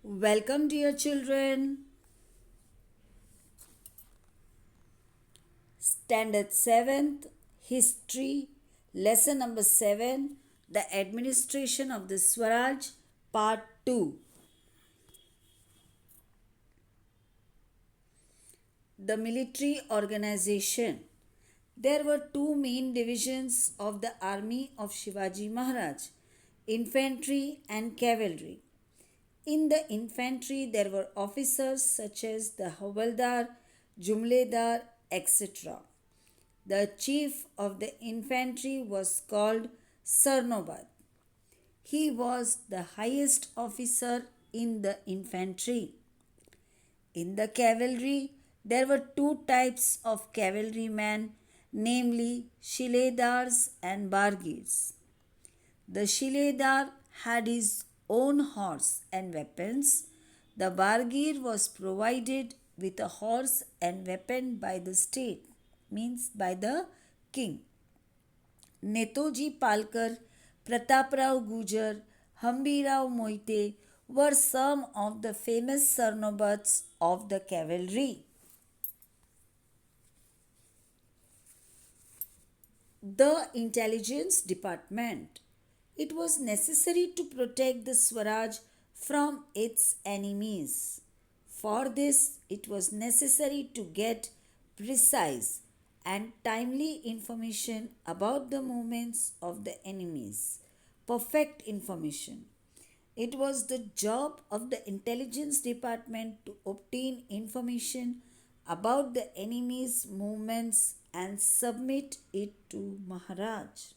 Welcome, dear children. Standard 7th, History, Lesson number 7, The Administration of the Swaraj, Part 2. The military organization. There were two main divisions of the army of Shivaji Maharaj, infantry and cavalry. In the infantry, there were officers such as the Havaldar, Jumledar, etc. The chief of the infantry was called Sarnobat. He was the highest officer in the infantry. In the cavalry, there were two types of cavalrymen, namely Shiledars and Bargirs. The Shiledar had his own horse and weapons. The Bargir was provided with a horse and weapon by the state, means by the king. Netoji Palkar, Prataprao Gujar, Hambirao Moite were some of the famous Sarnobats of the cavalry. The Intelligence Department. It was necessary to protect the Swaraj from its enemies. For this, it was necessary to get precise and timely information about the movements of the enemies. Perfect information. It was the job of the intelligence department to obtain information about the enemy's movements and submit it to Maharaj.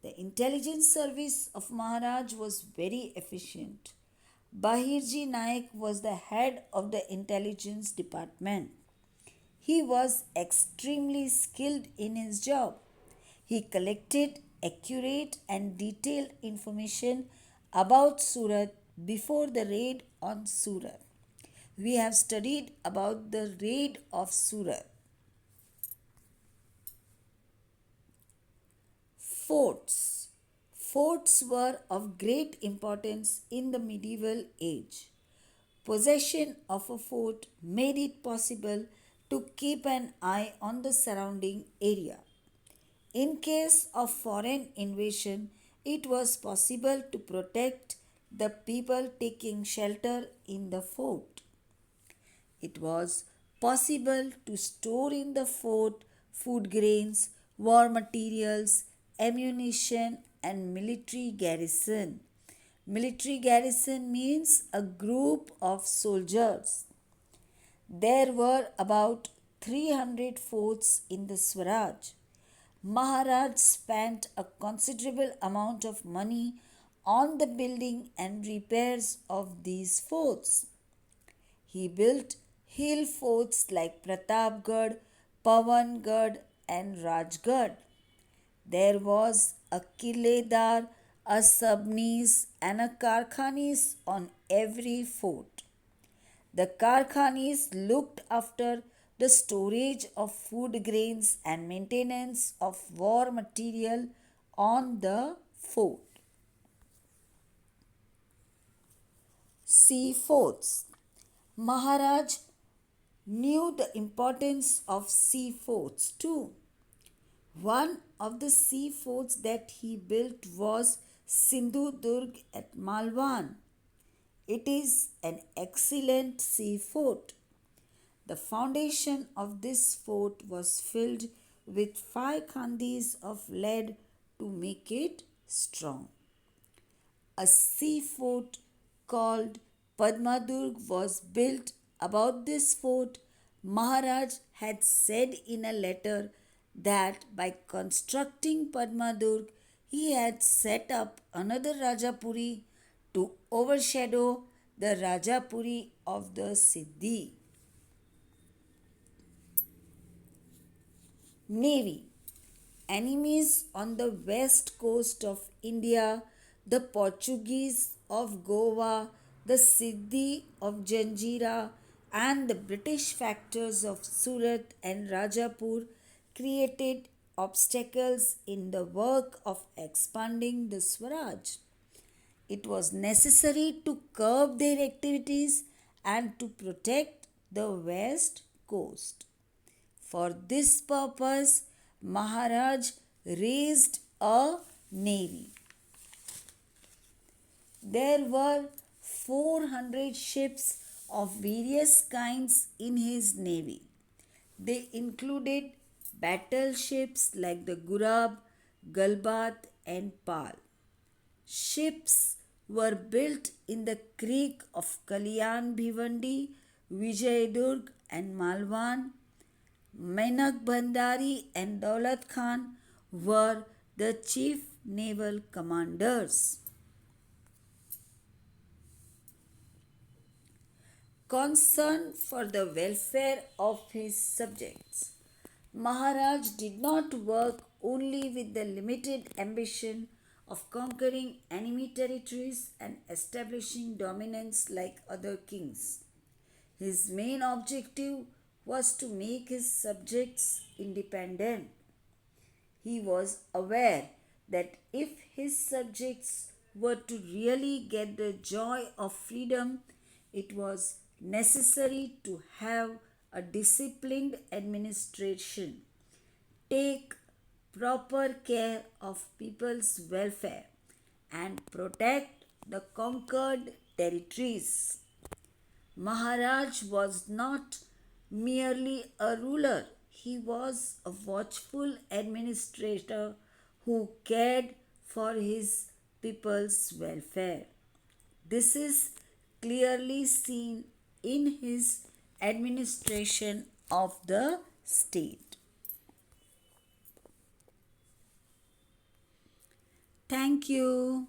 The intelligence service of Maharaj was very efficient. Bahirji Naik was the head of the intelligence department. He was extremely skilled in his job. He collected accurate and detailed information about Surat before the raid on Surat. We have studied about the raid of Surat. Forts. Forts were of great importance in the medieval age. Possession of a fort made it possible to keep an eye on the surrounding area. In case of foreign invasion, it was possible to protect the people taking shelter in the fort. It was possible to store in the fort food grains, war materials, ammunition, and military garrison. Military garrison means a group of soldiers. There were about 300 forts in the Swaraj. Maharaj spent a considerable amount of money on the building and repairs of these forts. He built hill forts like Pratapgarh, Pavangarh, and Rajgarh. There was a Kiledar, a Sabnis, and a Karkhanis on every fort. The Karkhanis looked after the storage of food grains and maintenance of war material on the fort. Sea forts. Maharaj knew the importance of sea forts too. One of the sea forts that he built was Sindhudurg at Malwan. It is an excellent sea fort. The foundation of this fort was filled with 5 khandis of lead to make it strong. A sea fort called Padmadurg was built. About this fort, Maharaj had said in a letter that by constructing Padmadurg, he had set up another Rajapuri to overshadow the Rajapuri of the Siddhi. Navy. Enemies on the west coast of India, the Portuguese of Goa, the Siddhi of Janjira, and the British factors of Surat and Rajapur created obstacles in the work of expanding the Swaraj. It was necessary to curb their activities and to protect the west coast. For this purpose, Maharaj raised a navy. There were 400 ships of various kinds in his navy. They included battleships like the Gurab, Galbat, and Pal. Ships were built in the creek of Kalyan Bhivandi, Vijayadurg, and Malwan. Menak Bhandari and Daulat Khan were the chief naval commanders. Concerned for the welfare of his subjects, Maharaj did not work only with the limited ambition of conquering enemy territories and establishing dominance like other kings. His main objective was to make his subjects independent. He was aware that if his subjects were to really get the joy of freedom, it was necessary to have a disciplined administration, take proper care of people's welfare, and protect the conquered territories. Maharaj was not merely a ruler, he was a watchful administrator who cared for his people's welfare. This is clearly seen in his administration of the state. Thank you.